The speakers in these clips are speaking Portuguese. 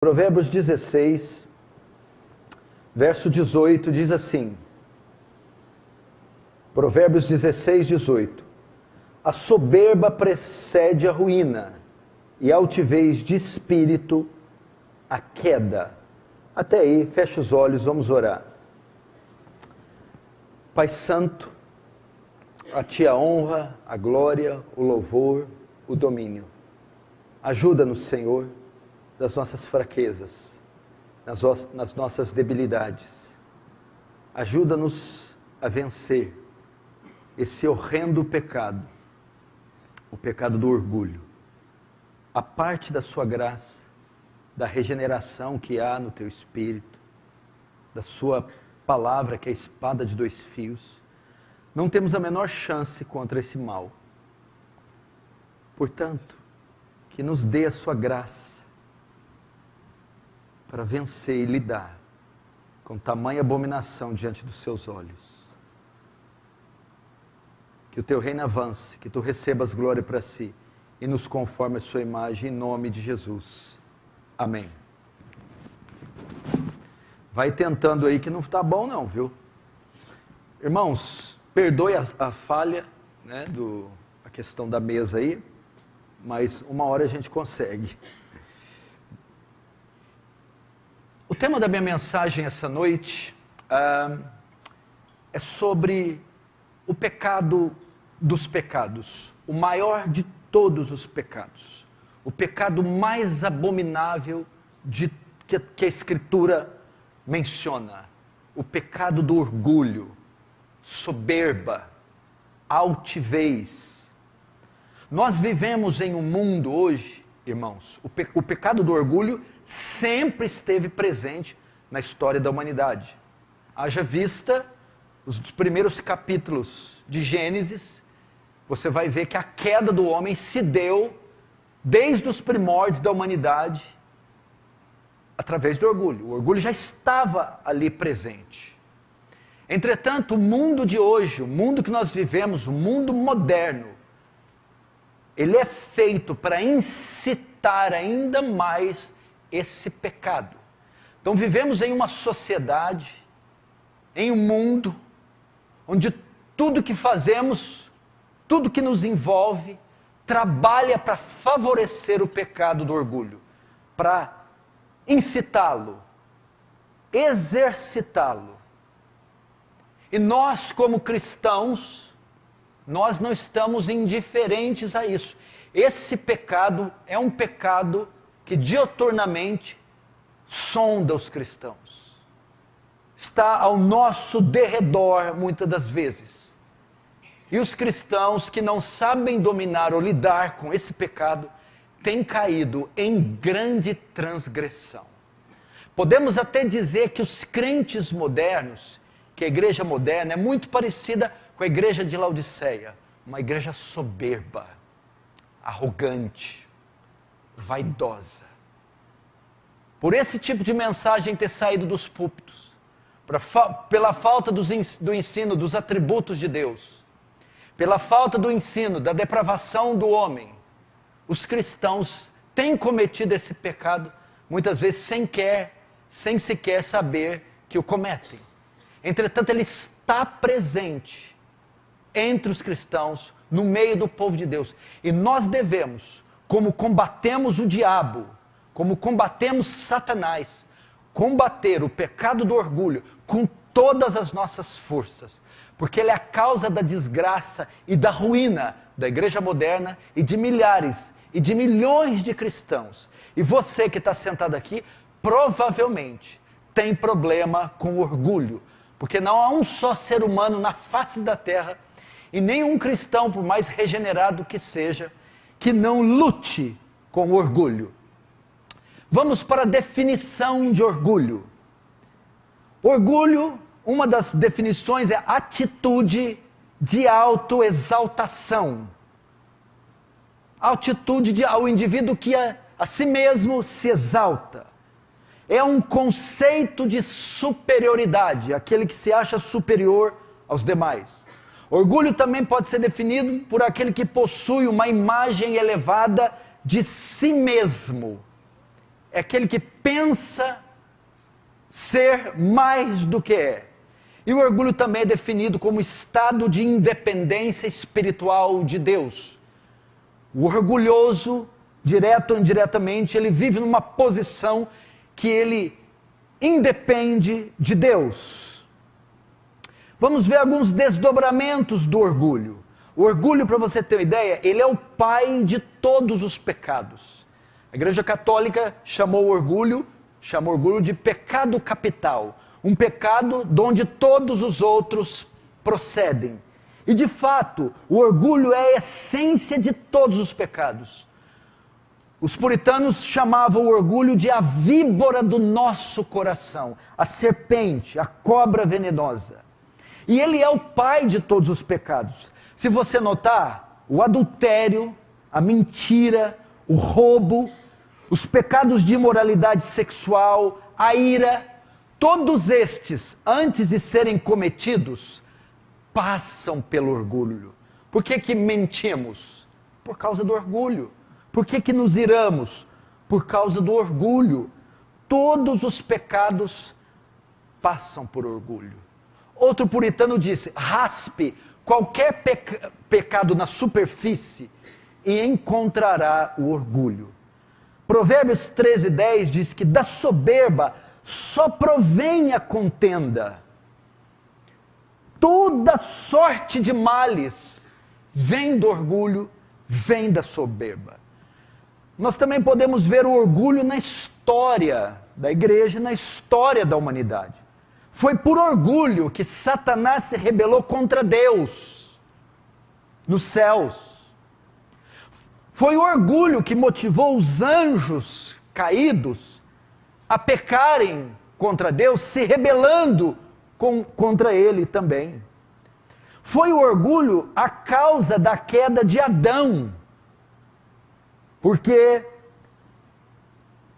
Provérbios 16, verso 18, diz assim, Provérbios 16, 18, a soberba precede a ruína, e a altivez de espírito a queda. Até aí, fecha os olhos, vamos orar. Pai Santo, a Ti a honra, a glória, o louvor, o domínio. Ajuda-nos, Senhor, das nossas fraquezas, nas nossas debilidades. Ajuda-nos a vencer esse horrendo pecado, o pecado do orgulho. A parte da sua graça, da regeneração que há no teu espírito, da sua palavra que é a espada de dois fios, não temos a menor chance contra esse mal. Portanto, que nos dê a sua graça para vencer e lidar com tamanha abominação diante dos seus olhos. Que o teu reino avance, que tu recebas glória para si e nos conforme a sua imagem, em nome de Jesus. Amém. Vai tentando aí que não está bom não, viu? Irmãos, perdoe a falha, né, a questão da mesa aí, mas uma hora a gente consegue. O tema da minha mensagem essa noite é sobre o pecado dos pecados, o maior de todos os pecados, o pecado mais abominável que a Escritura menciona, o pecado do orgulho, soberba, altivez. Nós vivemos em um mundo hoje, irmãos, o pecado do orgulho sempre esteve presente na história da humanidade. Haja vista os primeiros capítulos de Gênesis, você vai ver que a queda do homem se deu desde os primórdios da humanidade através do orgulho. O orgulho já estava ali presente. Entretanto, o mundo de hoje, o mundo que nós vivemos, o mundo moderno, ele é feito para incitar ainda mais esse pecado. Então vivemos em uma sociedade, em um mundo, onde tudo que fazemos, tudo que nos envolve, trabalha para favorecer o pecado do orgulho, para incitá-lo, exercitá-lo. E nós, como cristãos, nós não estamos indiferentes a isso. Esse pecado é um pecado que dioturnamente sonda os cristãos. Está ao nosso derredor muitas das vezes. E os cristãos que não sabem dominar ou lidar com esse pecado têm caído em grande transgressão. Podemos até dizer que os crentes modernos, que a igreja moderna é muito parecida com a igreja de Laodiceia, uma igreja soberba, arrogante, vaidosa. Por esse tipo de mensagem ter saído dos púlpitos, pela falta do ensino dos atributos de Deus, pela falta do ensino da depravação do homem, os cristãos têm cometido esse pecado, muitas vezes sem sequer saber que o cometem. Entretanto, ele está presente entre os cristãos, no meio do povo de Deus. E nós devemos, como combatemos o diabo, como combatemos Satanás, combater o pecado do orgulho com todas as nossas forças, porque ele é a causa da desgraça e da ruína da igreja moderna e de milhares e de milhões de cristãos. E você que está sentado aqui, provavelmente tem problema com orgulho, porque não há um só ser humano na face da terra, e nenhum cristão, por mais regenerado que seja, que não lute com orgulho. Vamos para a definição de orgulho. Orgulho, uma das definições é atitude de autoexaltação. Atitude ao indivíduo que a si mesmo se exalta. É um conceito de superioridade, aquele que se acha superior aos demais. Orgulho também pode ser definido por aquele que possui uma imagem elevada de si mesmo. é aquele que pensa ser mais do que é. E o orgulho também é definido como estado de independência espiritual de Deus. O orgulhoso, direto ou indiretamente, ele vive numa posição que ele independe de Deus. Vamos ver alguns desdobramentos do orgulho. O orgulho, para você ter uma ideia, ele é o pai de todos os pecados. A Igreja Católica chamou o orgulho de pecado capital. Um pecado de onde todos os outros procedem. E de fato, o orgulho é a essência de todos os pecados. Os puritanos chamavam o orgulho de a víbora do nosso coração, a serpente, a cobra venenosa. E ele é o pai de todos os pecados. Se você notar, o adultério, a mentira, o roubo, os pecados de imoralidade sexual, a ira, todos estes, antes de serem cometidos, passam pelo orgulho. Por que mentimos? Por causa do orgulho. Por que nos iramos? Por causa do orgulho. Todos os pecados passam por orgulho. Outro puritano disse, raspe qualquer pecado na superfície e encontrará o orgulho. Provérbios 13:10 diz que da soberba só provém a contenda. Toda sorte de males vem do orgulho, vem da soberba. Nós também podemos ver o orgulho na história da igreja, na história da humanidade. Foi por orgulho que Satanás se rebelou contra Deus nos céus. Foi o orgulho que motivou os anjos caídos a pecarem contra Deus, se rebelando contra ele também. Foi o orgulho a causa da queda de Adão. Porque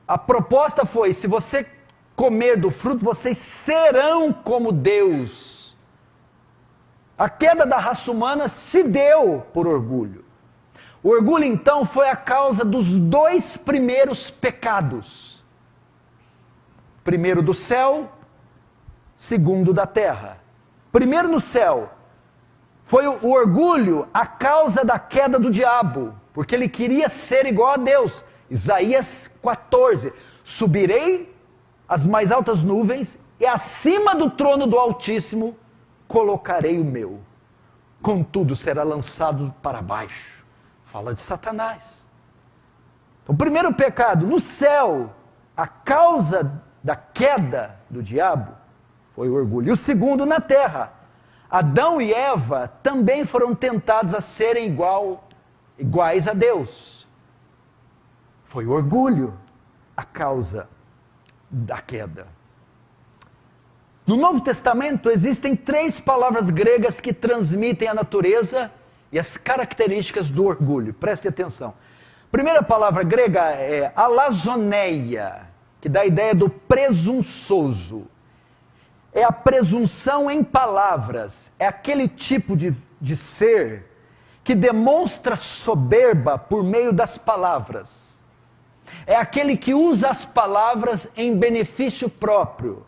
a proposta foi, se você comer do fruto, vocês serão como Deus. A queda da raça humana se deu por orgulho. O orgulho, então, foi a causa dos dois primeiros pecados. Primeiro do céu, segundo da terra. Primeiro no céu, foi o orgulho a causa da queda do diabo, porque ele queria ser igual a Deus. Isaías 14, subirei às mais altas nuvens e acima do trono do Altíssimo colocarei o meu. Contudo será lançado para baixo. Fala de Satanás. Então, o primeiro pecado no céu, a causa da queda do diabo, foi o orgulho. E o segundo na terra. Adão e Eva também foram tentados a serem iguais a Deus. Foi o orgulho a causa da queda. No Novo Testamento existem 3 palavras gregas que transmitem a natureza e as características do orgulho. Preste atenção. A primeira palavra grega é alazoneia, que dá a ideia do presunçoso. É a presunção em palavras. É aquele tipo de ser que demonstra soberba por meio das palavras. É aquele que usa as palavras em benefício próprio,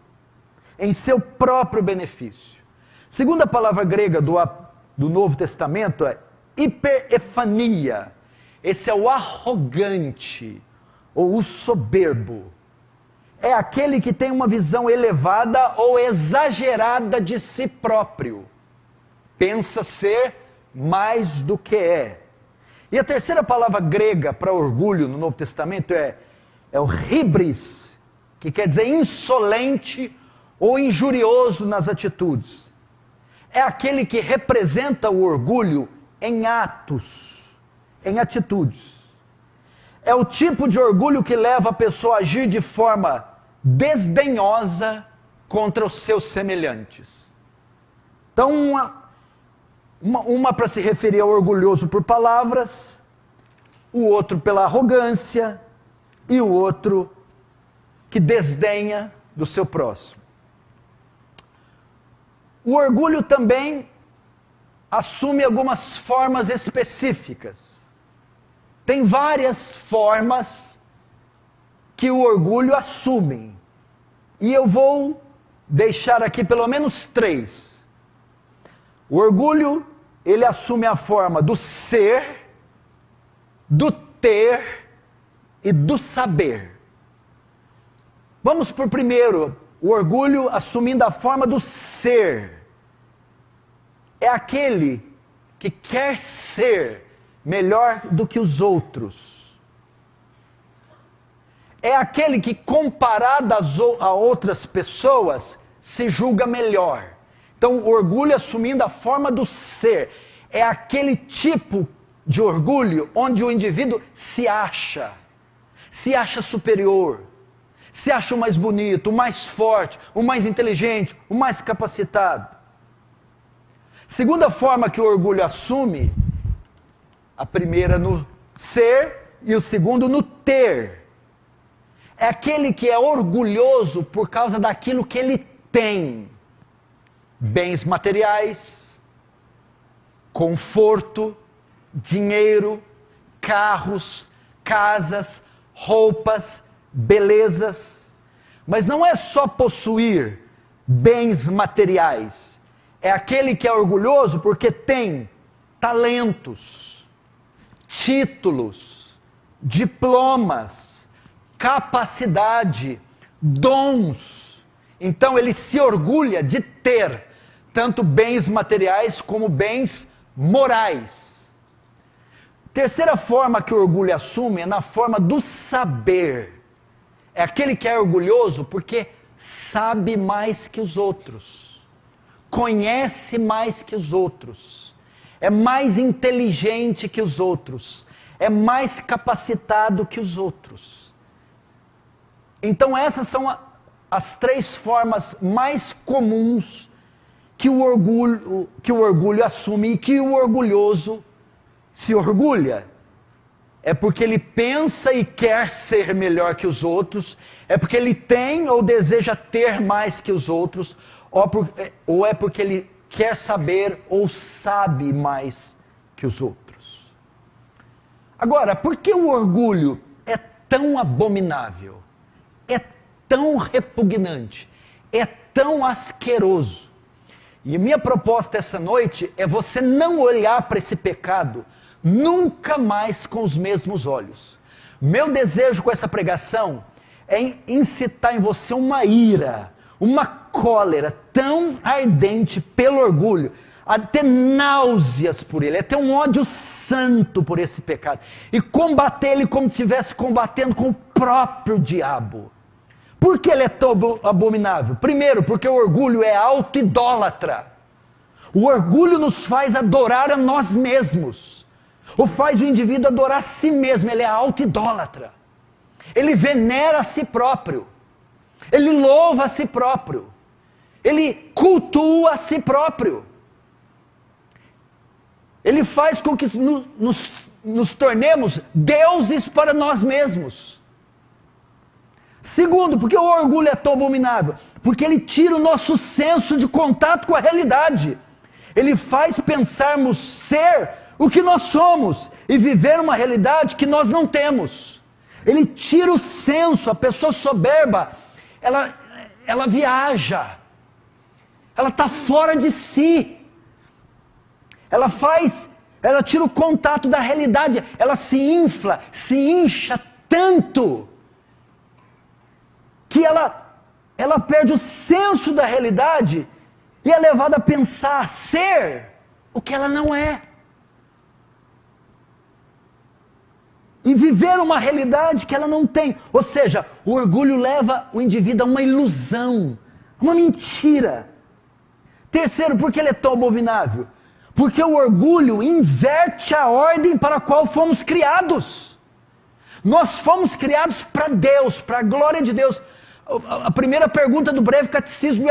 em seu próprio benefício. Segunda palavra grega do Novo Testamento é hiperefania. Esse é o arrogante ou o soberbo. É aquele que tem uma visão elevada ou exagerada de si próprio. Pensa ser mais do que é. E a terceira palavra grega para orgulho no Novo Testamento é o hibris, que quer dizer insolente ou injurioso nas atitudes. É aquele que representa o orgulho em atos, em atitudes. É o tipo de orgulho que leva a pessoa a agir de forma desdenhosa contra os seus semelhantes. Então, uma para se referir ao orgulhoso por palavras, o outro pela arrogância e o outro que desdenha do seu próximo. O orgulho também assume algumas formas específicas. Tem várias formas que o orgulho assume. E eu vou deixar aqui pelo menos 3. O orgulho, ele assume a forma do ser, do ter e do saber. Vamos por primeiro, o orgulho assumindo a forma do ser. É aquele que quer ser melhor do que os outros. É aquele que, comparado a outras pessoas, se julga melhor. Então, o orgulho assumindo a forma do ser. É aquele tipo de orgulho onde o indivíduo se acha superior, se acha o mais bonito, o mais forte, o mais inteligente, o mais capacitado. Segunda forma que o orgulho assume, a primeira no ser e o segundo no ter. É aquele que é orgulhoso por causa daquilo que ele tem. Bens materiais, conforto, dinheiro, carros, casas, roupas, belezas. Mas não é só possuir bens materiais. É aquele que é orgulhoso porque tem talentos, títulos, diplomas, capacidade, dons. Então ele se orgulha de ter tanto bens materiais como bens morais. Terceira forma que o orgulho assume é na forma do saber. É aquele que é orgulhoso porque sabe mais que os outros, conhece mais que os outros, é mais inteligente que os outros, é mais capacitado que os outros. Então essas são as 3 formas mais comuns que o orgulho assume e que o orgulhoso se orgulha. É porque ele pensa e quer ser melhor que os outros, é porque ele tem ou deseja ter mais que os outros, ou é porque ele quer saber ou sabe mais que os outros. Agora, por que o orgulho é tão abominável? É tão repugnante? É tão asqueroso? E minha proposta essa noite é você não olhar para esse pecado nunca mais com os mesmos olhos. Meu desejo com essa pregação é incitar em você uma ira, uma cólera tão ardente pelo orgulho, a ter náuseas por ele, a ter um ódio santo por esse pecado, e combater ele como se estivesse combatendo com o próprio diabo. Por que ele é tão abominável? Primeiro, porque o orgulho é auto-idólatra. O orgulho nos faz adorar a nós mesmos, ou faz o indivíduo adorar a si mesmo. Ele é auto-idólatra. Ele venera a si próprio, ele louva a si próprio, ele cultua a si próprio. Ele faz com que nos tornemos deuses para nós mesmos. Segundo, porque o orgulho é tão abominável? Porque ele tira o nosso senso de contato com a realidade. Ele faz pensarmos ser o que nós somos e viver uma realidade que nós não temos. Ele tira o senso. A pessoa soberba, ela viaja, ela está fora de si, ela tira o contato da realidade, ela se infla, se incha tanto, que ela perde o senso da realidade e é levada a pensar ser o que ela não é. E viver uma realidade que ela não tem. Ou seja, o orgulho leva o indivíduo a uma ilusão, uma mentira. Terceiro, por que ele é tão abominável? Porque o orgulho inverte a ordem para a qual fomos criados. Nós fomos criados para Deus, para a glória de Deus. A primeira pergunta do breve catecismo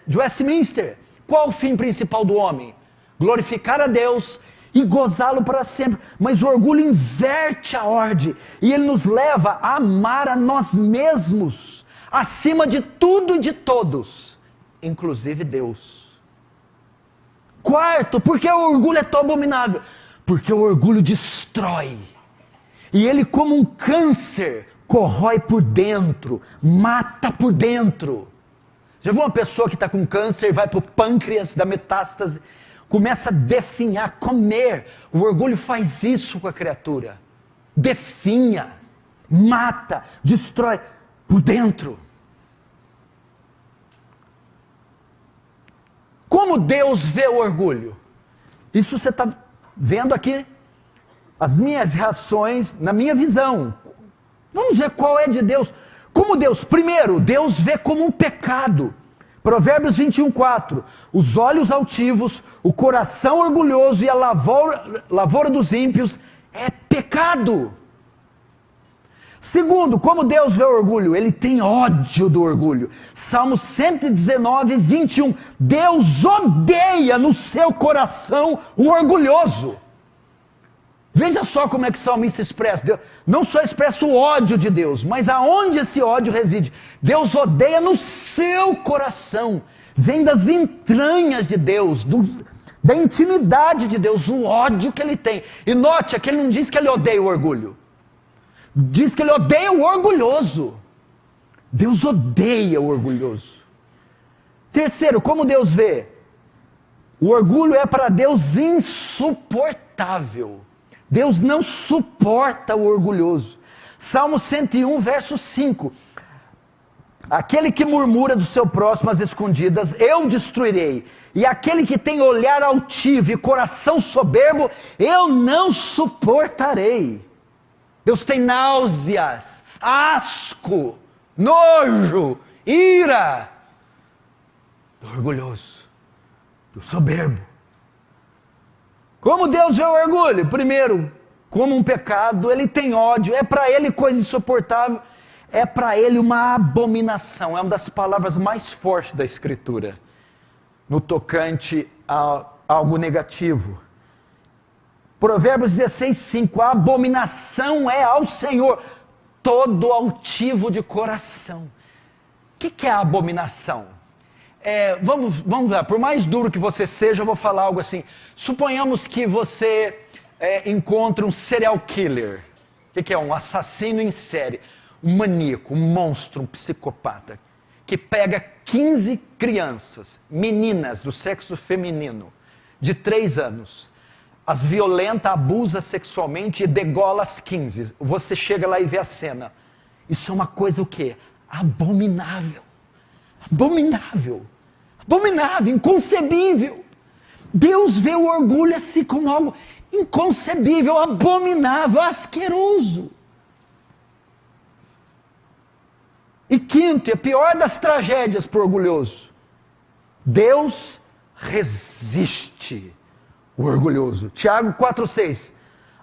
de Westminster: qual o fim principal do homem? Glorificar a Deus e gozá-lo para sempre. Mas o orgulho inverte a ordem e ele nos leva a amar a nós mesmos acima de tudo e de todos, inclusive Deus. Quarto, por que o orgulho é tão abominável? Porque o orgulho destrói. E ele, como um câncer, corrói por dentro, mata por dentro. Já viu uma pessoa que está com câncer, vai para o pâncreas, da metástase, começa a definhar, comer. O orgulho faz isso com a criatura. Definha, mata, destrói por dentro. Como Deus vê o orgulho? Isso você está vendo aqui, as minhas reações, na minha visão. Vamos ver qual é de Deus. Como Deus? Primeiro, Deus vê como um pecado. Provérbios 21:4. Os olhos altivos, o coração orgulhoso e a lavoura dos ímpios é pecado. Segundo, como Deus vê o orgulho? Ele tem ódio do orgulho. Salmo 119:21. Deus odeia no seu coração o orgulhoso. Veja só como é que o salmista expressa. Deus não só expressa o ódio de Deus, mas aonde esse ódio reside? Deus odeia no seu coração. Vem das entranhas de Deus, da intimidade de Deus, o ódio que ele tem. E note, aqui ele não diz que ele odeia o orgulho. Diz que ele odeia o orgulhoso. Deus odeia o orgulhoso. Terceiro, como Deus vê? O orgulho é para Deus insuportável. Deus não suporta o orgulhoso. Salmo 101, verso 5. Aquele que murmura do seu próximo às escondidas, eu destruirei. E aquele que tem olhar altivo e coração soberbo, eu não suportarei. Deus tem náuseas, asco, nojo, ira do orgulhoso, do soberbo. Como Deus vê o orgulho? Primeiro, como um pecado, ele tem ódio, é para ele coisa insuportável, é para ele uma abominação, é uma das palavras mais fortes da Escritura, no tocante a algo negativo. Provérbios 16:5, a abominação é ao Senhor, todo altivo de coração. O que é a abominação? Vamos lá, por mais duro que você seja, eu vou falar algo assim. Suponhamos que você encontre um serial killer. O que é? Um assassino em série, um maníaco, um monstro, um psicopata, que pega 15 crianças, meninas do sexo feminino, de 3 anos, as violenta, abusa sexualmente e degola as 15. Você chega lá e vê a cena. Isso é uma coisa o quê? Abominável. Abominável. Abominável, inconcebível. Deus vê o orgulho assim como algo inconcebível, abominável, asqueroso. E quinto, e a pior das tragédias para o orgulhoso, Deus resiste o orgulhoso. Tiago 4,6.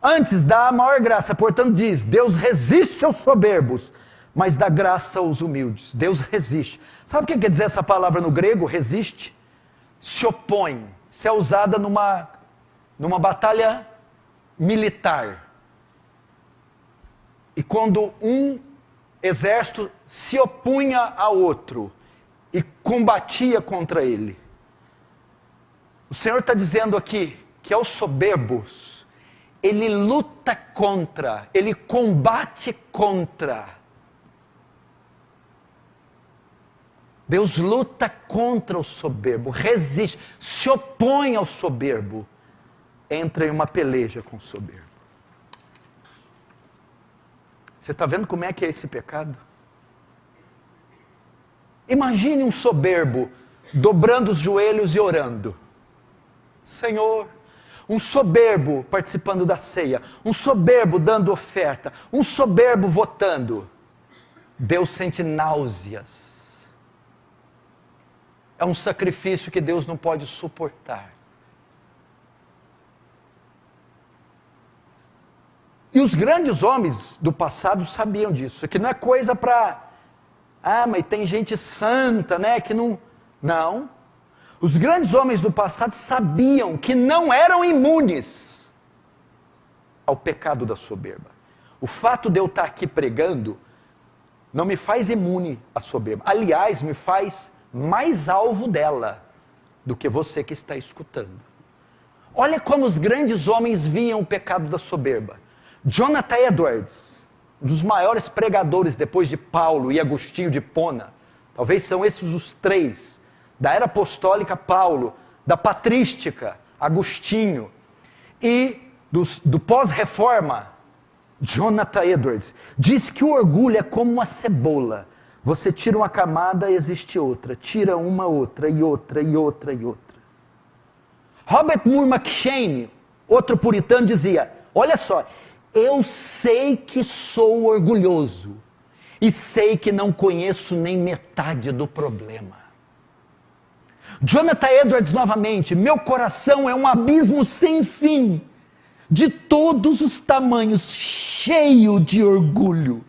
Antes dá a maior graça, portanto diz, Deus resiste aos soberbos, mas dá graça aos humildes. Deus resiste. Sabe o que quer dizer essa palavra no grego, resiste? Se opõe. Se é usada numa batalha militar. E quando um exército se opunha a outro e combatia contra ele. O Senhor está dizendo aqui que aos soberbos, ele luta contra, ele combate contra. Deus luta contra o soberbo, resiste, se opõe ao soberbo, entra em uma peleja com o soberbo. Você está vendo como é que é esse pecado? Imagine um soberbo dobrando os joelhos e orando. Senhor, um soberbo participando da ceia, um soberbo dando oferta, um soberbo votando. Deus sente náuseas. É um sacrifício que Deus não pode suportar. E os grandes homens do passado sabiam disso, que não é coisa para... mas tem gente santa, né, que não... Não. Os grandes homens do passado sabiam que não eram imunes ao pecado da soberba. O fato de eu estar aqui pregando não me faz imune à soberba. Aliás, me faz mais alvo dela do que você que está escutando. Olha como os grandes homens viam o pecado da soberba. Jonathan Edwards, um dos maiores pregadores depois de Paulo e Agostinho de Hipona. Talvez são esses os três. Da era apostólica, Paulo. Da patrística, Agostinho. E do pós-reforma, Jonathan Edwards. Diz que o orgulho é como uma cebola. Você tira uma camada, existe outra. Tira uma, outra, e outra, e outra, e outra. Robert Moore McCheyne, outro puritano, dizia, olha só, eu sei que sou orgulhoso e sei que não conheço nem metade do problema. Jonathan Edwards novamente, meu coração é um abismo sem fim, de todos os tamanhos, cheio de orgulho.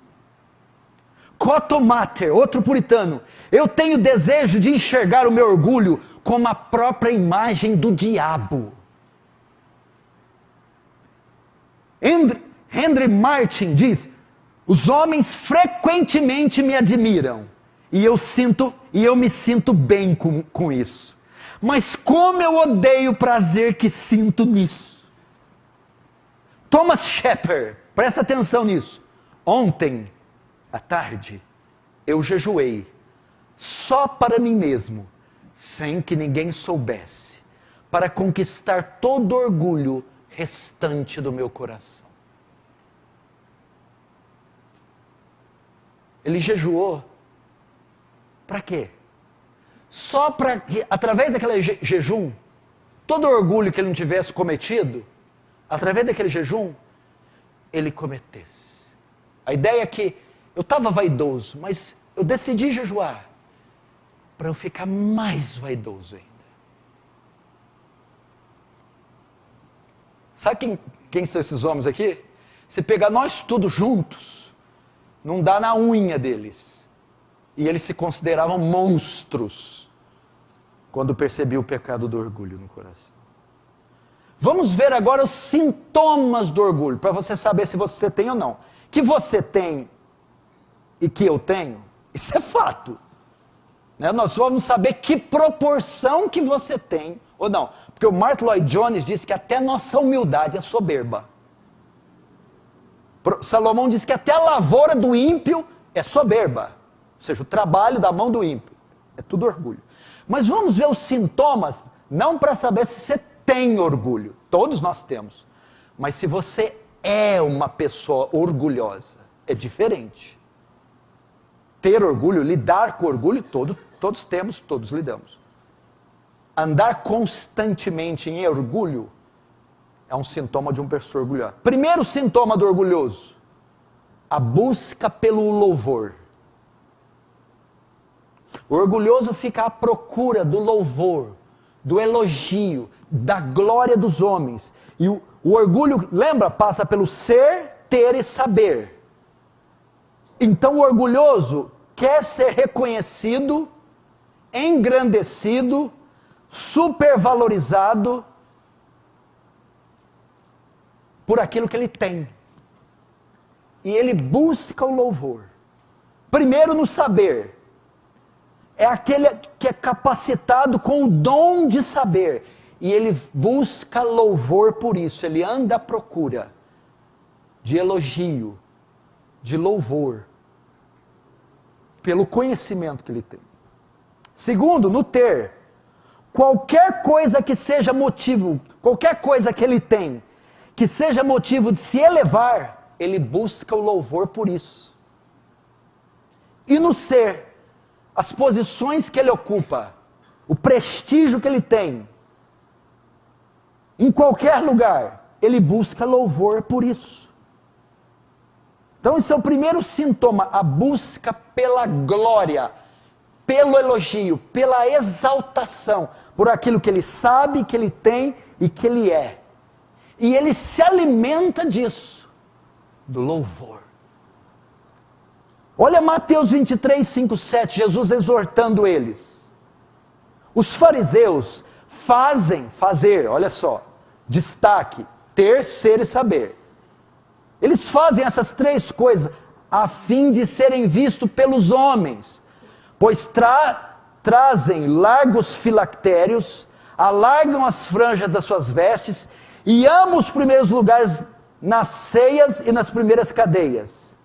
Cotton Mather, outro puritano, eu tenho desejo de enxergar o meu orgulho como a própria imagem do diabo. Henry Martin diz, os homens frequentemente me admiram, e eu me sinto bem com isso. Mas como eu odeio o prazer que sinto nisso. Thomas Shepard, presta atenção nisso. Ontem, à tarde, eu jejuei, só para mim mesmo, sem que ninguém soubesse, para conquistar todo o orgulho restante do meu coração. Ele jejuou. Para quê? Só para que, através daquele jejum, todo o orgulho que ele não tivesse cometido, através daquele jejum, ele cometesse. A ideia é que eu estava vaidoso, mas eu decidi jejuar para eu ficar mais vaidoso ainda. Sabe quem são esses homens aqui? Se pegar nós todos juntos, não dá na unha deles. E eles se consideravam monstros quando percebiam o pecado do orgulho no coração. Vamos ver agora os sintomas do orgulho, para você saber se você tem ou não. Que você tem e que eu tenho, isso é fato. Né? Nós vamos saber que proporção que você tem ou não. Porque o Martyn Lloyd-Jones disse que até nossa humildade é soberba. Salomão disse que até a lavoura do ímpio é soberba. Ou seja, o trabalho da mão do ímpio. É tudo orgulho. Mas vamos ver os sintomas, não para saber se você tem orgulho. Todos nós temos. Mas se você é uma pessoa orgulhosa, é diferente. Ter orgulho, lidar com orgulho, todos temos, todos lidamos. Andar constantemente em orgulho é um sintoma de uma pessoa orgulhosa. Primeiro sintoma do orgulhoso, a busca pelo louvor. O orgulhoso fica à procura do louvor, do elogio, da glória dos homens. E o orgulho, lembra, passa pelo ser, ter e saber. Então o orgulhoso quer ser reconhecido, engrandecido, supervalorizado por aquilo que ele tem. E ele busca o louvor. Primeiro no saber. É aquele que é capacitado com o dom de saber. E ele busca louvor por isso. Ele anda à procura de elogio, de louvor, pelo conhecimento que ele tem. Segundo, no ter. Qualquer coisa que seja motivo, qualquer coisa que ele tem, que seja motivo de se elevar, ele busca o louvor por isso. E no ser, as posições que ele ocupa, o prestígio que ele tem, em qualquer lugar, ele busca louvor por isso. Então esse é o primeiro sintoma, a busca pela glória, pelo elogio, pela exaltação, por aquilo que ele sabe, que ele tem e que ele é. E ele se alimenta disso, do louvor. Olha Mateus 23, 5, 7, Jesus exortando eles. Os fariseus fazer, olha só, destaque, ter, ser e saber. Eles fazem essas três coisas a fim de serem vistos pelos homens, pois trazem largos filactérios, alargam as franjas das suas vestes e amam os primeiros lugares nas ceias e nas primeiras cadeias.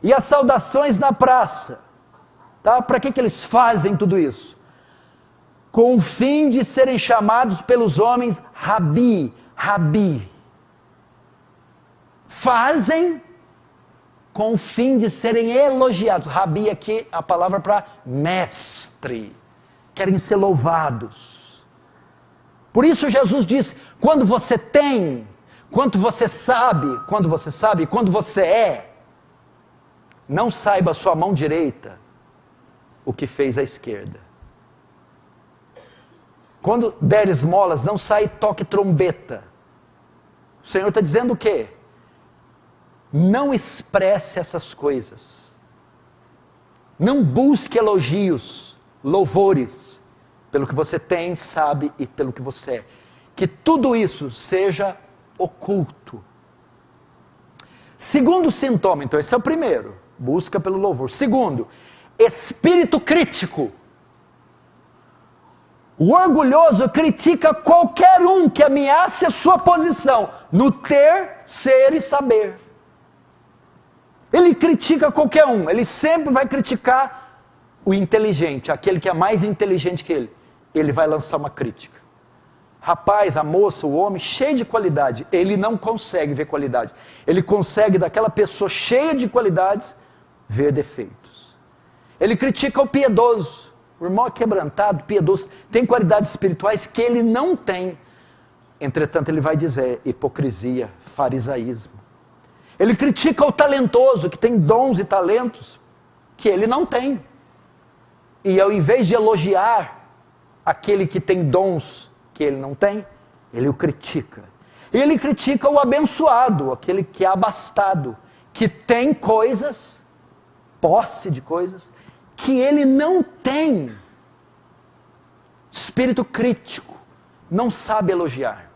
e as saudações na praça. Tá? Para que eles fazem tudo isso? Com o fim de serem chamados pelos homens Rabi, Rabi. Fazem com o fim de serem elogiados. Rabi aqui é a palavra para mestre. Querem ser louvados. Por isso Jesus diz, quando você tem, quando você sabe, quando você é, não saiba a sua mão direita o que fez a esquerda. Quando der esmolas, não sai e toque trombeta. O Senhor está dizendo o quê? Não expresse essas coisas. Não busque elogios, louvores, pelo que você tem, sabe e pelo que você é. Que tudo isso seja oculto. Segundo sintoma, então esse é o primeiro, busca pelo louvor. Segundo, espírito crítico. O orgulhoso critica qualquer um que ameace a sua posição no ter, ser e saber. Ele critica qualquer um, ele sempre vai criticar o inteligente, aquele que é mais inteligente que ele. Ele vai lançar uma crítica. Rapaz, a moça, o homem, cheio de qualidade, ele não consegue ver qualidade. Ele consegue daquela pessoa cheia de qualidades, ver defeitos. Ele critica o piedoso. O irmão é quebrantado, piedoso, tem qualidades espirituais que ele não tem. Entretanto, ele vai dizer hipocrisia, farisaísmo. Ele critica o talentoso, que tem dons e talentos que ele não tem. E ao invés de elogiar aquele que tem dons que ele não tem, ele o critica. E ele critica o abençoado, aquele que é abastado, que tem coisas, posse de coisas, que ele não tem. Espírito crítico, não sabe elogiar,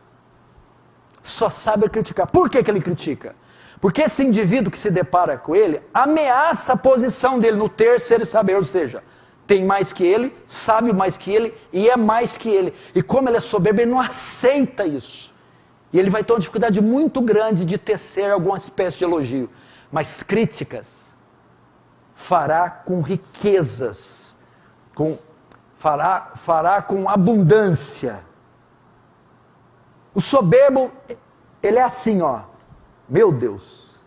só sabe criticar. Por que ele critica? Porque esse indivíduo que se depara com ele, ameaça a posição dele no ter, ser e saber, ou seja, tem mais que ele, sabe mais que ele e é mais que ele. E como ele é soberbo, ele não aceita isso. E ele vai ter uma dificuldade muito grande de tecer alguma espécie de elogio. Mas críticas fará com riquezas, fará com abundância. O soberbo, ele é assim, ó, meu Deus.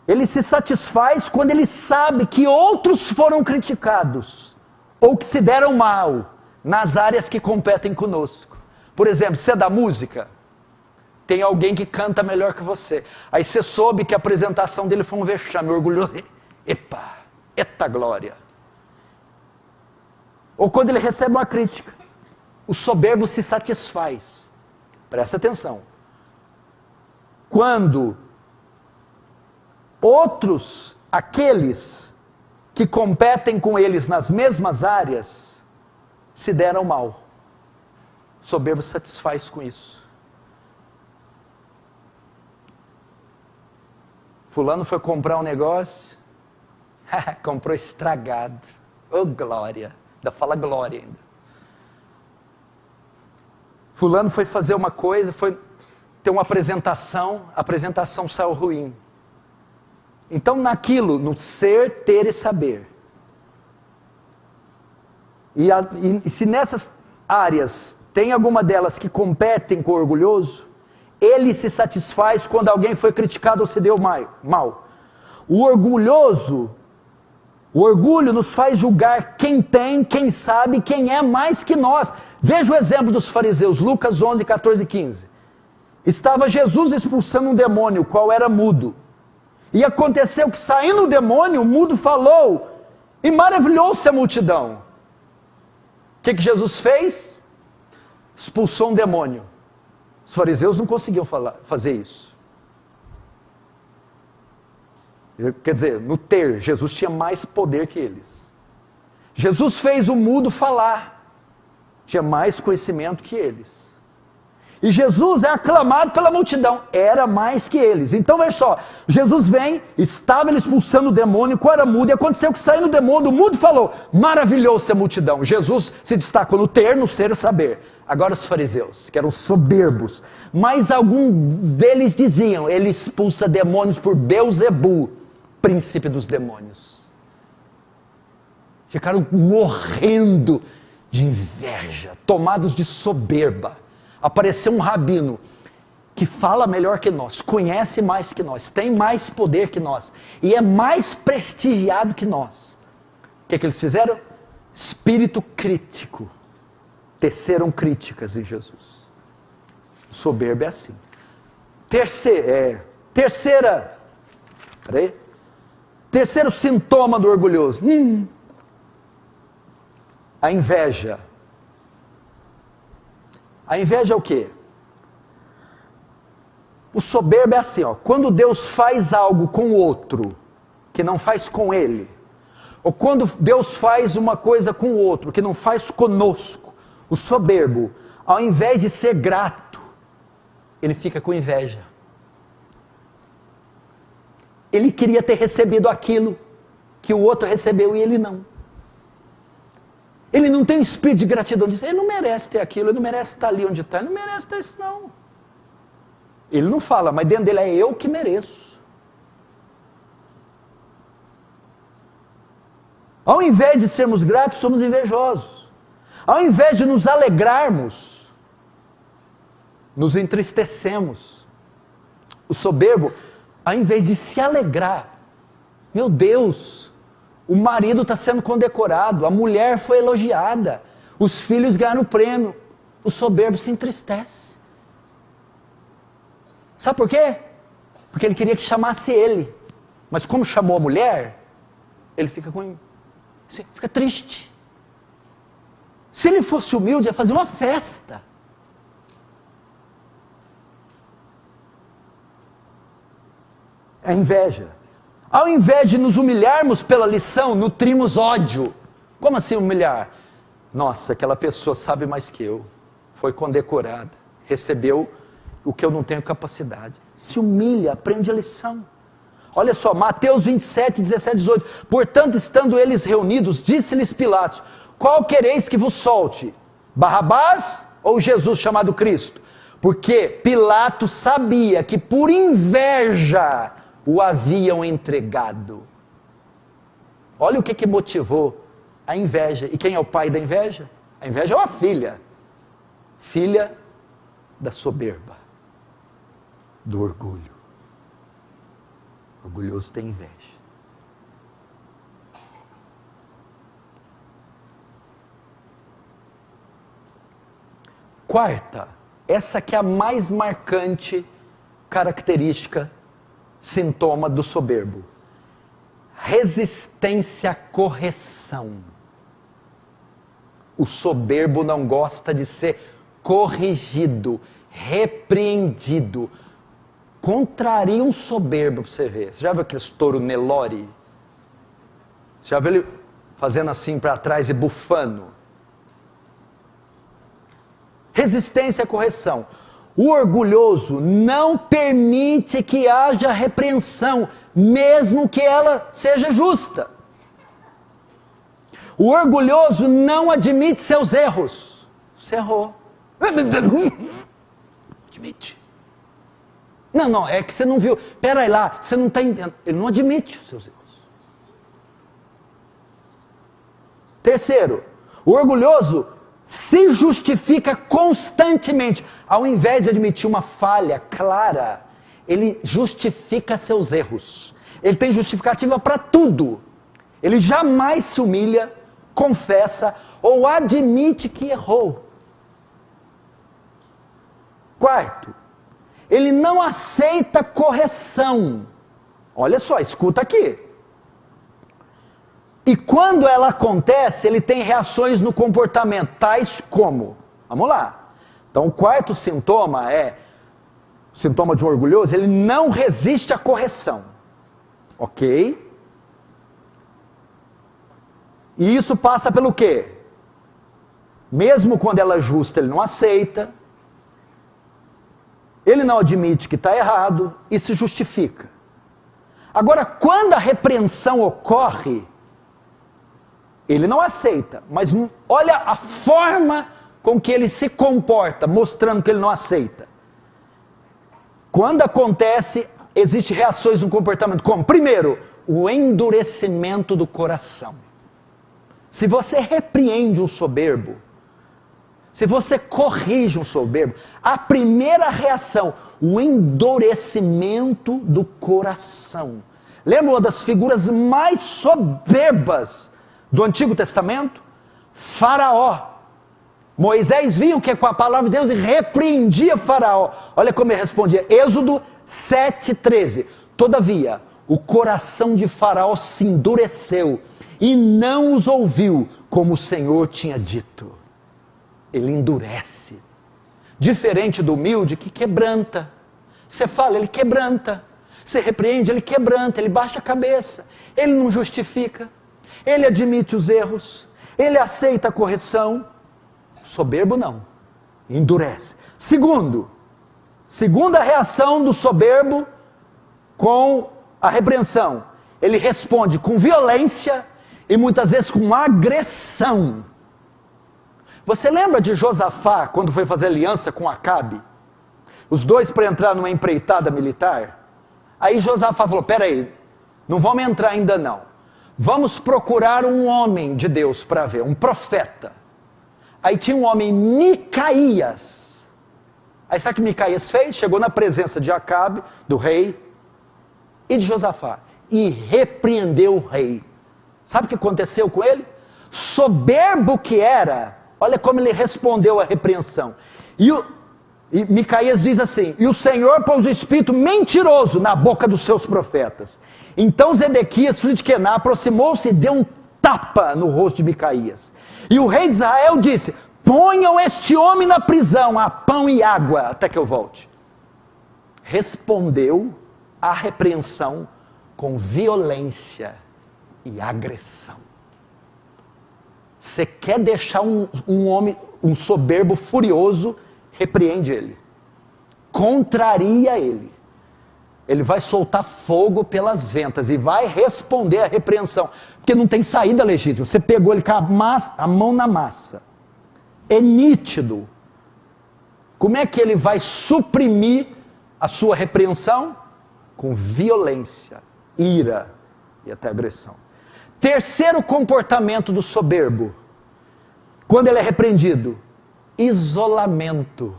Ele se satisfaz quando ele sabe que outros foram criticados, ou que se deram mal, nas áreas que competem conosco. Por exemplo, você é da música, tem alguém que canta melhor que você. Aí você soube que a apresentação dele foi um vexame, orgulhoso. Epa, eita glória. Ou quando ele recebe uma crítica. O soberbo se satisfaz. Presta atenção. Quando outros, aqueles que competem com eles nas mesmas áreas, se deram mal. O soberbo se satisfaz com isso. Fulano foi comprar um negócio, comprou estragado. Oh, glória. Ainda fala glória ainda. Fulano foi fazer uma coisa, foi ter uma apresentação, a apresentação saiu ruim. Então naquilo, no ser, ter e saber. E se nessas áreas tem alguma delas que competem com o orgulhoso, ele se satisfaz quando alguém foi criticado ou se deu mal. O orgulhoso, o orgulho nos faz julgar quem tem, quem sabe, quem é mais que nós. Veja o exemplo dos fariseus, Lucas 11, 14 e 15. Estava Jesus expulsando um demônio, o qual era mudo. E aconteceu que saindo o demônio, o mudo falou, e maravilhou-se a multidão. O que Jesus fez? Expulsou um demônio. Os fariseus não conseguiam fazer isso. Quer dizer, no ter, Jesus tinha mais poder que eles. Jesus fez o mudo falar. Tinha mais conhecimento que eles. E Jesus é aclamado pela multidão, era mais que eles. Então veja só, Jesus vem, estava ele expulsando o demônio, qual era mudo, e aconteceu que saindo o demônio, o mudo falou, maravilhou-se a multidão. Jesus se destacou no ter, no ser e saber. Agora os fariseus, que eram soberbos, mas alguns deles diziam, ele expulsa demônios por Belzebu, príncipe dos demônios. Ficaram morrendo de inveja, tomados de soberba. Apareceu um rabino que fala melhor que nós, conhece mais que nós, tem mais poder que nós e é mais prestigiado que nós. O que eles fizeram? Espírito crítico. Teceram críticas em Jesus. O soberbo é assim. Terceiro sintoma do orgulhoso. A inveja. A inveja é o quê? O soberbo é assim, ó, quando Deus faz algo com o outro, que não faz com ele, ou quando Deus faz uma coisa com o outro, que não faz conosco, o soberbo, ao invés de ser grato, ele fica com inveja. Ele queria ter recebido aquilo que o outro recebeu e ele não. Ele não tem um espírito de gratidão, diz, ele não merece ter aquilo, ele não merece estar ali onde está, ele não merece ter isso não. Ele não fala, mas dentro dele é eu que mereço. Ao invés de sermos gratos, somos invejosos. Ao invés de nos alegrarmos, nos entristecemos. O soberbo, ao invés de se alegrar, meu Deus, o marido está sendo condecorado, a mulher foi elogiada, os filhos ganharam o prêmio, o soberbo se entristece. Sabe por quê? Porque ele queria que chamasse ele, mas como chamou a mulher, ele fica triste. Se ele fosse humilde, ia fazer uma festa. É inveja. Ao invés de nos humilharmos pela lição, nutrimos ódio. Como assim humilhar? Nossa, aquela pessoa sabe mais que eu, foi condecorada, recebeu o que eu não tenho capacidade. Se humilha, aprende a lição. Olha só, Mateus 27, 17, 18. Portanto, estando eles reunidos, disse-lhes Pilatos, qual quereis que vos solte? Barrabás ou Jesus chamado Cristo? Porque Pilatos sabia que por inveja o haviam entregado. Olha o que motivou a inveja. E quem é o pai da inveja? A inveja é uma filha. Filha da soberba, do orgulho. Orgulhoso tem inveja. Quarta, essa que é a mais marcante característica, sintoma do soberbo. Resistência à correção. O soberbo não gosta de ser corrigido, repreendido. Contraria um soberbo para você ver. Você já viu aquele touro Nelore? Você já viu ele fazendo assim para trás e bufando? Resistência à correção. O orgulhoso não permite que haja repreensão, mesmo que ela seja justa. O orgulhoso não admite seus erros. Você errou. Admite. Não, é que você não viu. Pera aí lá, você não está entendendo. Ele não admite os seus erros. Terceiro, o orgulhoso se justifica constantemente. Ao invés de admitir uma falha clara, ele justifica seus erros. Ele tem justificativa para tudo. Ele jamais se humilha, confessa ou admite que errou. Quarto, ele não aceita correção. Olha só, escuta aqui. E quando ela acontece, ele tem reações no comportamento, tais como, vamos lá. Então o quarto sintoma é, o sintoma de um orgulhoso, ele não resiste à correção. Ok? E isso passa pelo quê? Mesmo quando ela é justa, ele não aceita. ele não admite que está errado e se justifica. Agora, quando a repreensão ocorre, ele não aceita, mas olha a forma com que ele se comporta, mostrando que ele não aceita. Quando acontece, existem reações no comportamento, como, primeiro, o endurecimento do coração. Se você repreende um soberbo, se você corrige um soberbo, a primeira reação, o endurecimento do coração. Lembra uma das figuras mais soberbas do Antigo Testamento? Faraó. Moisés vinha que com a palavra de Deus e repreendia Faraó. Olha como ele respondia, Êxodo 7:13. Todavia, o coração de Faraó se endureceu e não os ouviu, como o Senhor tinha dito. Ele endurece. Diferente do humilde que quebranta. Você fala, ele quebranta. Você repreende, ele quebranta, ele baixa a cabeça. Ele não justifica. Ele admite os erros. Ele aceita a correção. Soberbo não. Endurece. Segunda reação do soberbo com a repreensão. Ele responde com violência e muitas vezes com agressão. Você lembra de Josafá, quando foi fazer aliança com Acabe? Os dois para entrar numa empreitada militar? Aí Josafá falou, peraí, não vamos entrar ainda não. Vamos procurar um homem de Deus para ver, um profeta. Aí tinha um homem, Micaías. Aí sabe o que Micaías fez? Chegou na presença de Acabe, do rei, e de Josafá, e repreendeu o rei. Sabe o que aconteceu com ele? Soberbo que era, olha como ele respondeu à repreensão. E Micaías diz assim, e o Senhor pôs o espírito mentiroso na boca dos seus profetas. Então Zedequias, filho de Quená, aproximou-se e deu um tapa no rosto de Micaías. E o rei de Israel disse, ponham este homem na prisão, a pão e água, até que eu volte. Respondeu à repreensão com violência e agressão. Você quer deixar um homem, um soberbo furioso, repreende ele. Contraria ele. Ele vai soltar fogo pelas ventas e vai responder à repreensão. Porque não tem saída legítima. Você pegou ele com a mão na massa. É nítido. Como é que ele vai suprimir a sua repreensão? Com violência, ira e até agressão. Terceiro comportamento do soberbo, quando ele é repreendido, isolamento.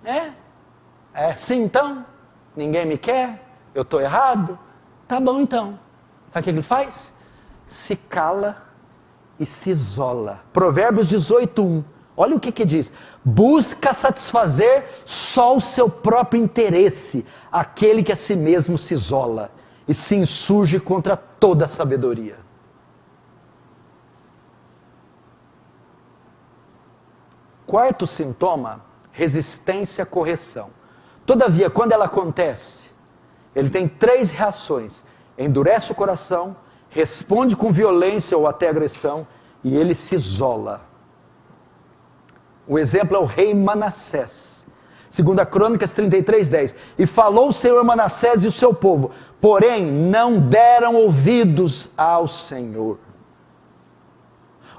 É assim então? Ninguém me quer? Eu estou errado? Tá bom então. Sabe o que ele faz? Se cala e se isola. Provérbios 18:1. Olha o que diz. Busca satisfazer só o seu próprio interesse, aquele que a si mesmo se isola e se insurge contra toda a sabedoria. Quarto sintoma, resistência à correção. Todavia, quando ela acontece, ele tem 3 reações. Endurece o coração, responde com violência ou até agressão, e ele se isola. O exemplo é o rei Manassés. 2 Crônicas 33:10. E falou o Senhor a Manassés e o seu povo, porém não deram ouvidos ao Senhor.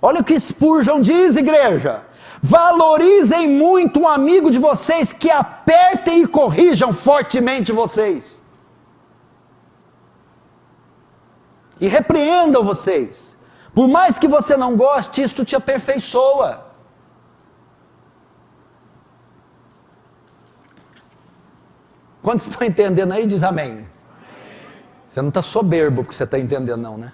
Olha o que Spurgeon diz, igreja. Valorizem muito um amigo de vocês que apertem e corrijam fortemente vocês. E repreendam vocês. Por mais que você não goste, isto te aperfeiçoa. Quantos estão entendendo aí? Diz amém. Amém. Você não está soberbo porque você está entendendo não, né?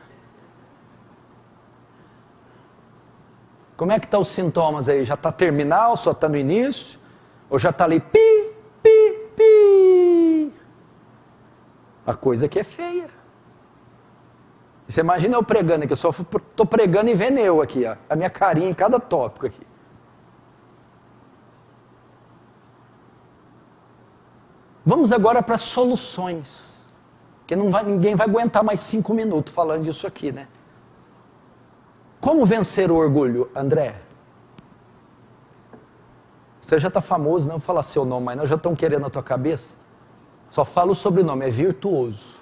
Como é que estão os sintomas aí? Já está terminal, só está no início? Ou já está ali, pi, pi, pi? A coisa aqui é feia. Você imagina eu pregando aqui, eu só estou pregando e vendo eu aqui, ó, a minha carinha em cada tópico aqui. Vamos agora para soluções, porque ninguém vai aguentar mais 5 minutos falando disso aqui, né? Como vencer o orgulho, André? Você já está famoso, não vou falar seu nome, mas não, já estão querendo a tua cabeça. Só fala o sobrenome, é virtuoso.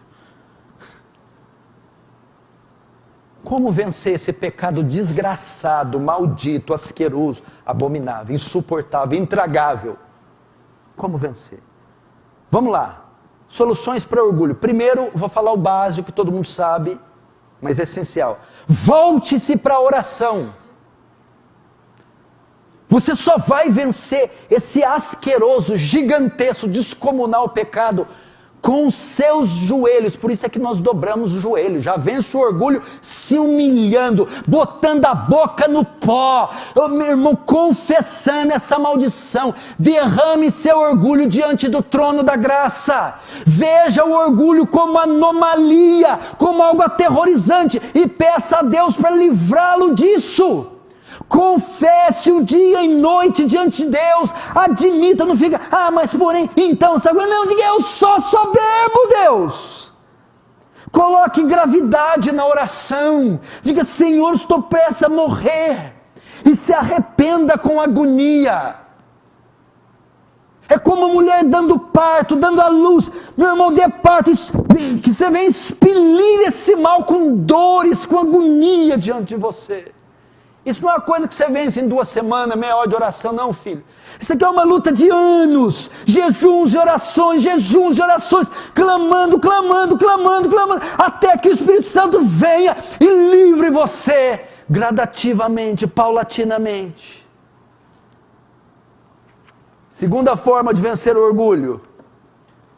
Como vencer esse pecado desgraçado, maldito, asqueroso, abominável, insuportável, intragável? Como vencer? Vamos lá. Soluções para orgulho. Primeiro, vou falar o básico que todo mundo sabe, mas é essencial. Volte-se para a oração. Você só vai vencer esse asqueroso, gigantesco, descomunal pecado com os seus joelhos. Por isso é que nós dobramos o joelho. Já vence o orgulho se humilhando, botando a boca no pó. Meu irmão, confessando essa maldição. Derrame seu orgulho diante do trono da graça. Veja o orgulho como anomalia, como algo aterrorizante, e peça a Deus para livrá-lo disso. Confesse o dia e noite diante de Deus, admita, não fica, mas porém, então, sabe, não, diga, eu sou soberbo, Deus. Coloque gravidade na oração, diga, Senhor, estou prestes a morrer, e se arrependa com agonia. É como a mulher dando parto, dando a luz, meu irmão, dê parto, que você vem expelir esse mal com dores, com agonia diante de você. Isso não é uma coisa que você vence em 2 semanas, meia hora de oração, não, filho. Isso aqui é uma luta de anos, jejuns e orações, clamando, até que o Espírito Santo venha e livre você, gradativamente, paulatinamente. Segunda forma de vencer o orgulho.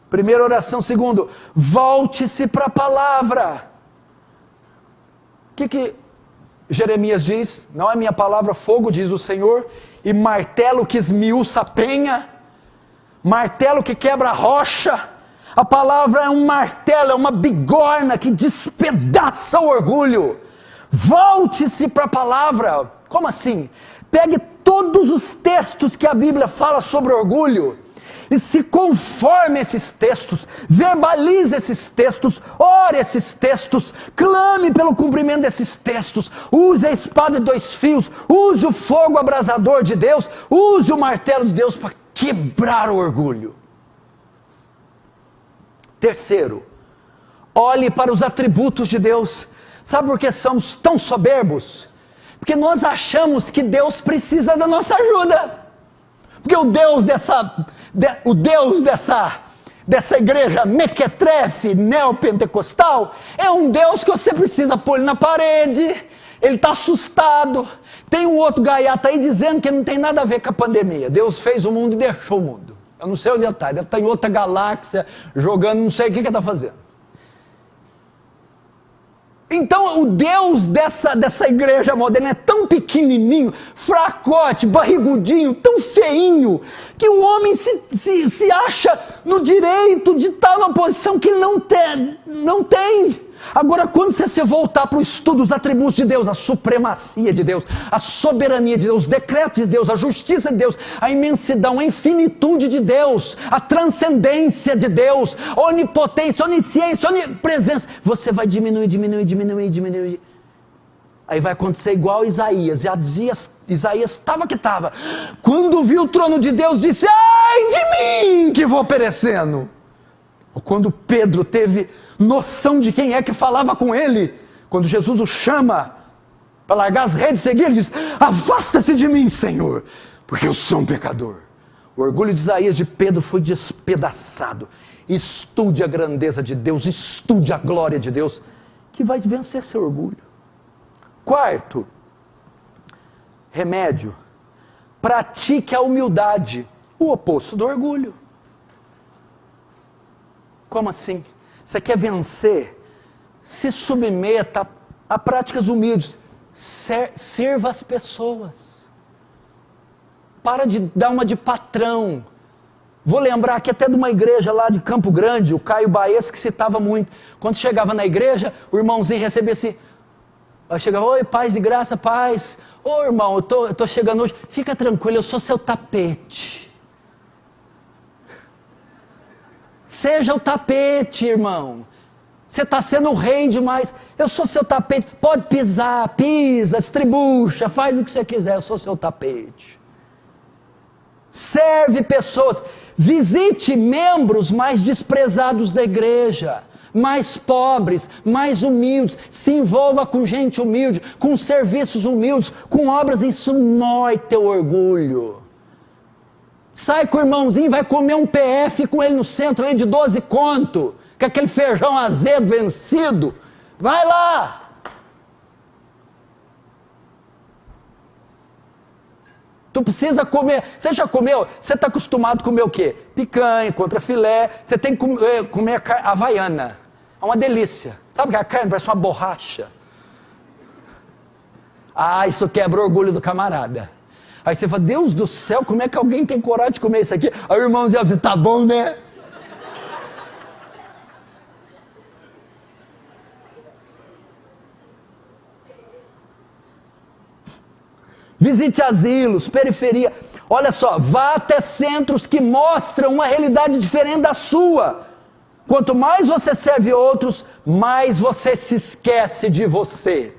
Primeira oração. Segundo, volte-se para a palavra. O que Jeremias diz? Não é minha palavra, fogo, diz o Senhor, e martelo que esmiuça a penha, martelo que quebra a rocha. A palavra é um martelo, é uma bigorna que despedaça o orgulho. Volte-se para a palavra. Como assim? Pegue todos os textos que a Bíblia fala sobre orgulho e se conforme a esses textos, verbalize esses textos, ore esses textos, clame pelo cumprimento desses textos, use a espada de 2 fios, use o fogo abrasador de Deus, use o martelo de Deus para quebrar o orgulho. Terceiro, olhe para os atributos de Deus. Sabe por que somos tão soberbos? Porque nós achamos que Deus precisa da nossa ajuda. Porque o Deus dessa igreja mequetrefe, neopentecostal, é um Deus que você precisa pôr ele na parede, ele está assustado. Tem um outro gaiato aí dizendo que não tem nada a ver com a pandemia. Deus fez o mundo e deixou o mundo. Eu não sei onde ele está, deve estar em outra galáxia, jogando, não sei o que ele está fazendo. Então o Deus dessa igreja moderna é tão pequenininho, fracote, barrigudinho, tão feinho, que o homem se acha no direito de estar numa posição que não tem. Agora, quando você voltar para o estudo dos atributos de Deus, a supremacia de Deus, a soberania de Deus, os decretos de Deus, a justiça de Deus, a imensidão, a infinitude de Deus, a transcendência de Deus, a onipotência, a onisciência, a onipresença, você vai diminuir. Aí vai acontecer igual Isaías. Já dizia, Isaías estava que estava. Quando viu o trono de Deus, disse, ai de mim que vou perecendo. Ou quando Pedro teve noção de quem é que falava com ele, quando Jesus o chama para largar as redes e seguir, ele diz, afasta-se de mim, Senhor, porque eu sou um pecador. O orgulho de Isaías, de Pedro, foi despedaçado. Estude a grandeza de Deus, estude a glória de Deus, que vai vencer seu orgulho. Quarto, remédio, pratique a humildade, o oposto do orgulho. Como assim? Você quer vencer? Se submeta a práticas humildes. Sirva as pessoas. Para de dar uma de patrão. Vou lembrar aqui até de uma igreja lá de Campo Grande, o Caio Baez, que citava muito. Quando chegava na igreja, o irmãozinho recebia assim. Aí chegava, oi, paz e graça, paz. Ô irmão, eu tô chegando hoje. Fica tranquilo, eu sou seu tapete. Seja o tapete, irmão. Você está sendo rei demais. Eu sou seu tapete. Pode pisar, pisa, estribucha, faz o que você quiser. Eu sou seu tapete. serve pessoas, visite membros mais desprezados da igreja, mais pobres, mais humildes, se envolva com gente humilde, com serviços humildes, com obras, isso mói teu orgulho. Sai com o irmãozinho, vai comer um PF com ele no centro ali de 12 conto, com aquele feijão azedo vencido, vai lá. Tu precisa comer, você já comeu, você está acostumado a comer o quê? Picanha, contrafilé, você tem que comer a havaiana, é uma delícia. Sabe que a carne parece uma borracha? Ah, isso quebra o orgulho do camarada. Aí você fala, Deus do céu, como é que alguém tem coragem de comer isso aqui? Aí o irmãozinho diz, tá bom, né? Visite asilos, periferia. Olha só, vá até centros que mostram uma realidade diferente da sua. Quanto mais você serve outros, mais você se esquece de você.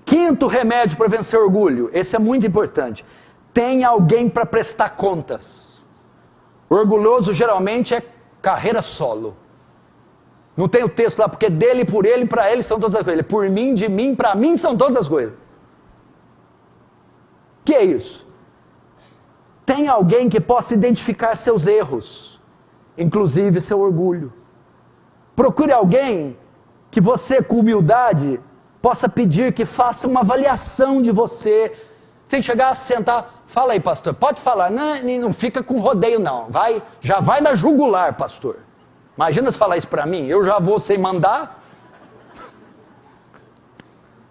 Quinto remédio para vencer o orgulho, esse é muito importante. Tenha alguém para prestar contas. O orgulhoso geralmente é carreira solo. Não tem o texto lá, porque dele, por ele, para ele são todas as coisas. Por mim, de mim, para mim são todas as coisas. O que é isso? Tenha alguém que possa identificar seus erros, inclusive seu orgulho. Procure alguém que você, com humildade, possa pedir que faça uma avaliação de você. Tem que chegar, sentar, fala aí, pastor, pode falar, não fica com rodeio não, já vai na jugular, pastor. Imagina se falar isso para mim, eu já vou sem mandar.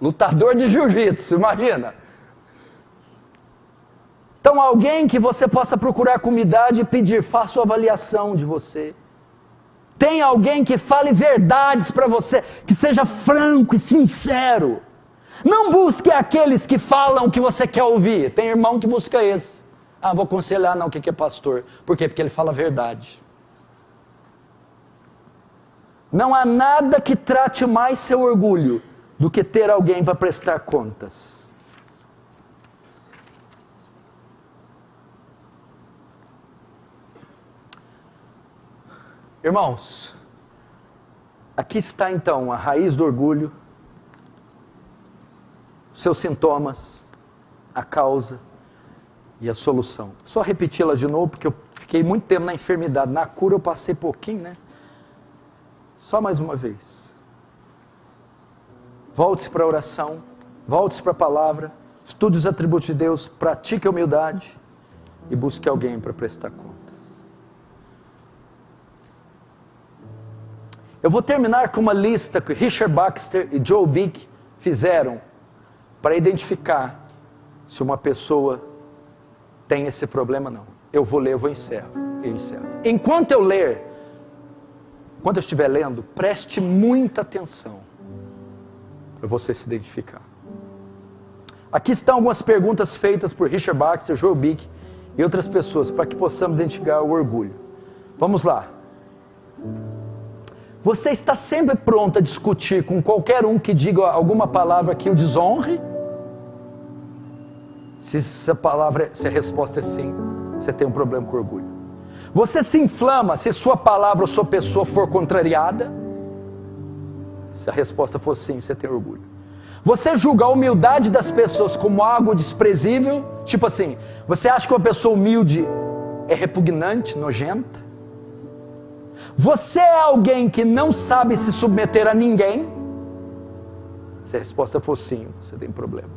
Lutador de jiu-jitsu, imagina. Então alguém que você possa procurar com humildade e pedir, faça uma avaliação de você. Tem alguém que fale verdades para você, que seja franco e sincero. Não busque aqueles que falam o que você quer ouvir. Tem irmão que busca esse. Ah, vou aconselhar não, o que é pastor? Por quê? Porque ele fala a verdade. Não há nada que trate mais seu orgulho do que ter alguém para prestar contas. Irmãos, aqui está então a raiz do orgulho, seus sintomas, a causa e a solução. Só repeti-las de novo, porque eu fiquei muito tempo na enfermidade. Na cura eu passei pouquinho, né? Só mais uma vez. Volte-se para a oração, volte-se para a palavra, estude os atributos de Deus, pratique a humildade e busque alguém para prestar contas. Eu vou terminar com uma lista que Richard Baxter e Joe Bick fizeram para identificar se uma pessoa tem esse problema ou não. Eu vou ler, eu encerro. Enquanto eu estiver lendo, preste muita atenção para você se identificar. Aqui estão algumas perguntas feitas por Richard Baxter, Joe Bick e outras pessoas para que possamos identificar o orgulho. Vamos lá. Você está sempre pronto a discutir com qualquer um que diga alguma palavra que o desonre? Se a resposta é sim, você tem um problema com orgulho. Você se inflama se sua palavra ou sua pessoa for contrariada? Se a resposta for sim, você tem orgulho. Você julga a humildade das pessoas como algo desprezível? Tipo assim, você acha que uma pessoa humilde é repugnante, nojenta? Você é alguém que não sabe se submeter a ninguém? Se a resposta for sim, você tem problema.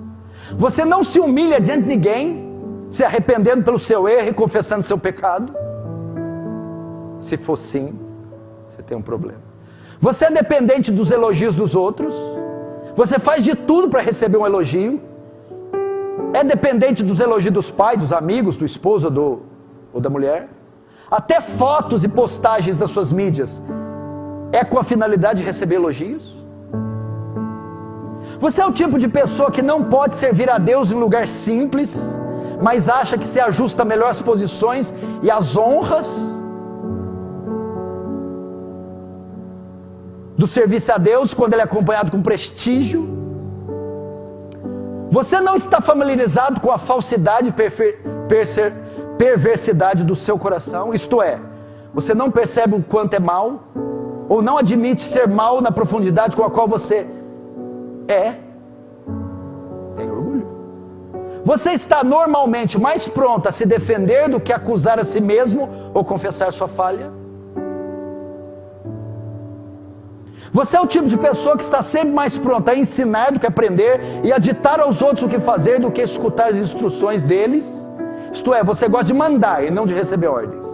Você não se humilha diante de ninguém, se arrependendo pelo seu erro e confessando seu pecado? Se for sim, você tem um problema. Você é dependente dos elogios dos outros? Você faz de tudo para receber um elogio? É dependente dos elogios dos pais, dos amigos, do esposo ou da mulher? Até fotos e postagens das suas mídias é com a finalidade de receber elogios? Você é o tipo de pessoa que não pode servir a Deus em um lugar simples, mas acha que se ajusta melhor às posições e às honras do serviço a Deus quando ele é acompanhado com prestígio? Você não está familiarizado com a falsidade e perversidade do seu coração, isto é, você não percebe o quanto é mal, ou não admite ser mal na profundidade com a qual você é, tem orgulho. Você está normalmente mais pronto a se defender do que acusar a si mesmo ou confessar sua falha? Você é o tipo de pessoa que está sempre mais pronta a ensinar do que aprender e a ditar aos outros o que fazer do que escutar as instruções deles? Isto é, você gosta de mandar e não de receber ordens.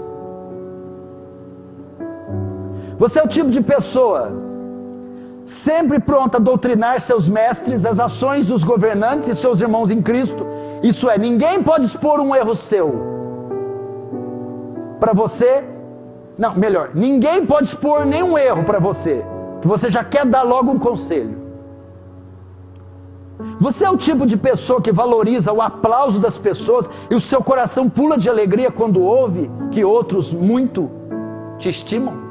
Você é o tipo de pessoa sempre pronta a doutrinar seus mestres, as ações dos governantes e seus irmãos em Cristo. Isso é, ninguém pode expor um erro seu para você. Não, melhor, ninguém pode expor nenhum erro para você, que você já quer dar logo um conselho. Você é o tipo de pessoa que valoriza o aplauso das pessoas e o seu coração pula de alegria quando ouve que outros muito te estimam?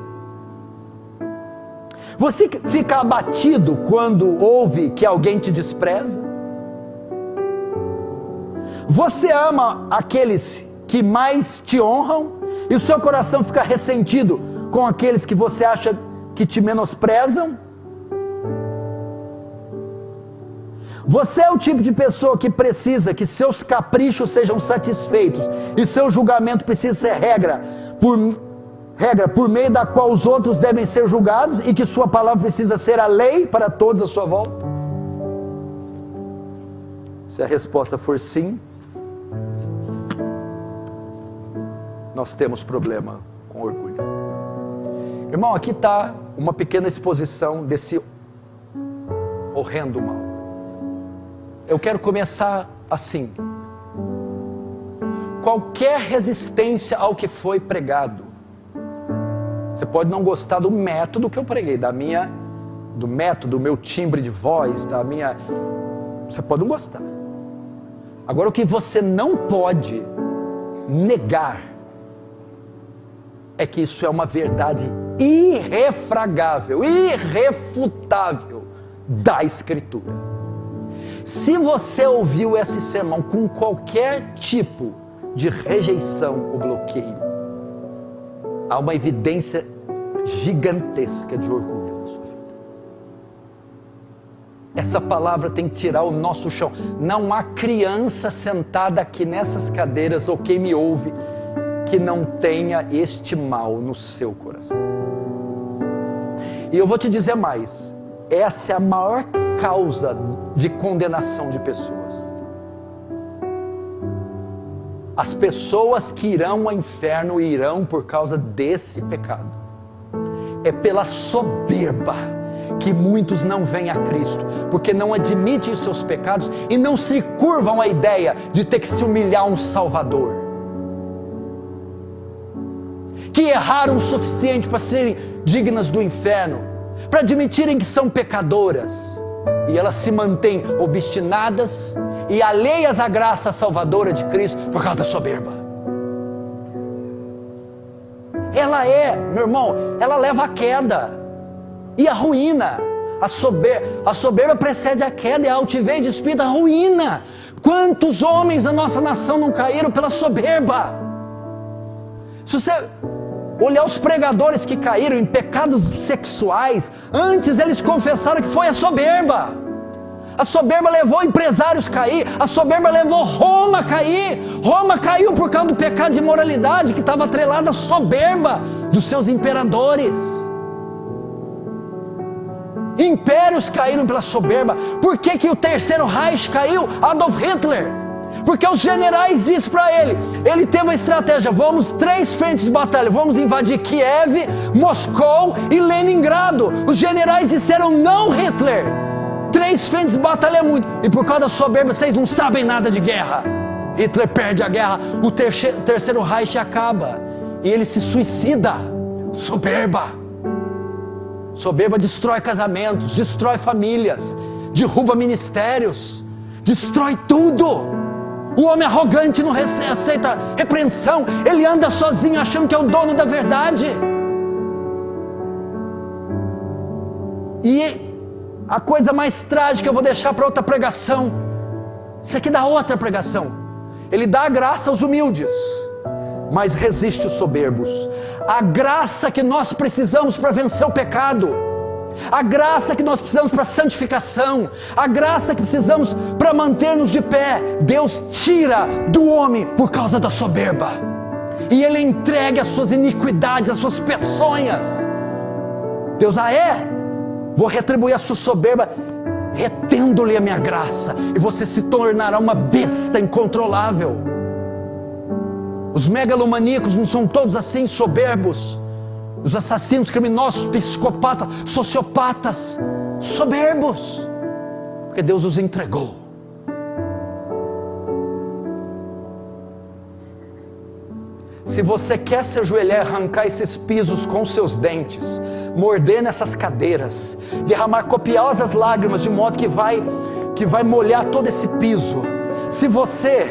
Você fica abatido quando ouve que alguém te despreza? Você ama aqueles que mais te honram e o seu coração fica ressentido com aqueles que você acha que te menosprezam? Você é o tipo de pessoa que precisa que seus caprichos sejam satisfeitos e seu julgamento precisa ser regra por meio da qual os outros devem ser julgados e que sua palavra precisa ser a lei para todos à sua volta? Se a resposta for sim, nós temos problema com orgulho. Irmão, aqui está uma pequena exposição desse horrendo mal. Eu quero começar assim. Qualquer resistência ao que foi pregado, você pode não gostar do método que eu preguei, do método, do meu timbre de voz, você pode não gostar. Agora, o que você não pode negar é que isso é uma verdade irrefragável, irrefutável da Escritura. Se você ouviu esse sermão com qualquer tipo de rejeição ou bloqueio, há uma evidência gigantesca de orgulho na sua vida. Essa palavra tem que tirar o nosso chão. Não há criança sentada aqui nessas cadeiras, ou quem me ouve, que não tenha este mal no seu coração. E eu vou te dizer mais, essa é a maior causa de condenação de pessoas. As pessoas que irão ao inferno irão por causa desse pecado. É pela soberba que muitos não vêm a Cristo, porque não admitem os seus pecados e não se curvam à ideia de ter que se humilhar a um Salvador. Que erraram o suficiente para serem dignas do inferno, para admitirem que são pecadoras, e elas se mantêm obstinadas e alheias à graça salvadora de Cristo por causa da soberba. Ela meu irmão, ela leva à queda e à ruína. A soberba precede a queda, e a altivez de espírito a ruína. Quantos homens da nossa nação não caíram pela soberba? Se você olhar os pregadores que caíram em pecados sexuais, antes eles confessaram que foi a soberba. A soberba levou empresários a cair, a soberba levou Roma a cair. Roma caiu por causa do pecado de imoralidade que estava atrelado à soberba dos seus imperadores. Impérios caíram pela soberba. Por que o terceiro Reich caiu? Adolf Hitler. Porque os generais disseram para ele teve uma estratégia: vamos 3 frentes de batalha, vamos invadir Kiev, Moscou e Leningrado. Os generais disseram: não, Hitler, 3 frentes de batalha é muito, e por causa da soberba vocês não sabem nada de guerra. Hitler perde a guerra, o terceiro Reich acaba, e ele se suicida. Soberba destrói casamentos, destrói famílias, derruba ministérios, destrói tudo. O homem arrogante não aceita repreensão, ele anda sozinho achando que é o dono da verdade. E a coisa mais trágica eu vou deixar para outra pregação. Isso aqui dá outra pregação. Ele dá a graça aos humildes, mas resiste os soberbos. A graça que nós precisamos para vencer o pecado, a graça que nós precisamos para a santificação, a graça que precisamos para manter-nos de pé, Deus tira do homem por causa da soberba, e Ele entrega as suas iniquidades, as suas peçonhas. Deus, vou retribuir a sua soberba, retendo-lhe a minha graça, e você se tornará uma besta incontrolável. Os megalomaníacos não são todos assim, soberbos? Os assassinos, criminosos, psicopatas, sociopatas, soberbos, porque Deus os entregou. Se você quer se ajoelhar, arrancar esses pisos com seus dentes, morder nessas cadeiras, derramar copiosas lágrimas de modo que vai molhar todo esse piso, se você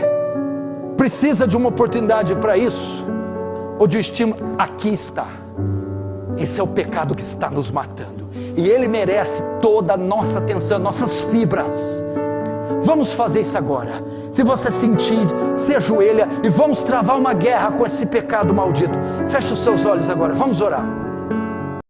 precisa de uma oportunidade para isso, ou de estímulo, aqui está. Esse é o pecado que está nos matando, e ele merece toda a nossa atenção, nossas fibras. Vamos fazer isso agora. Se você sentir, se ajoelha e vamos travar uma guerra com esse pecado maldito. Feche os seus olhos agora, vamos orar.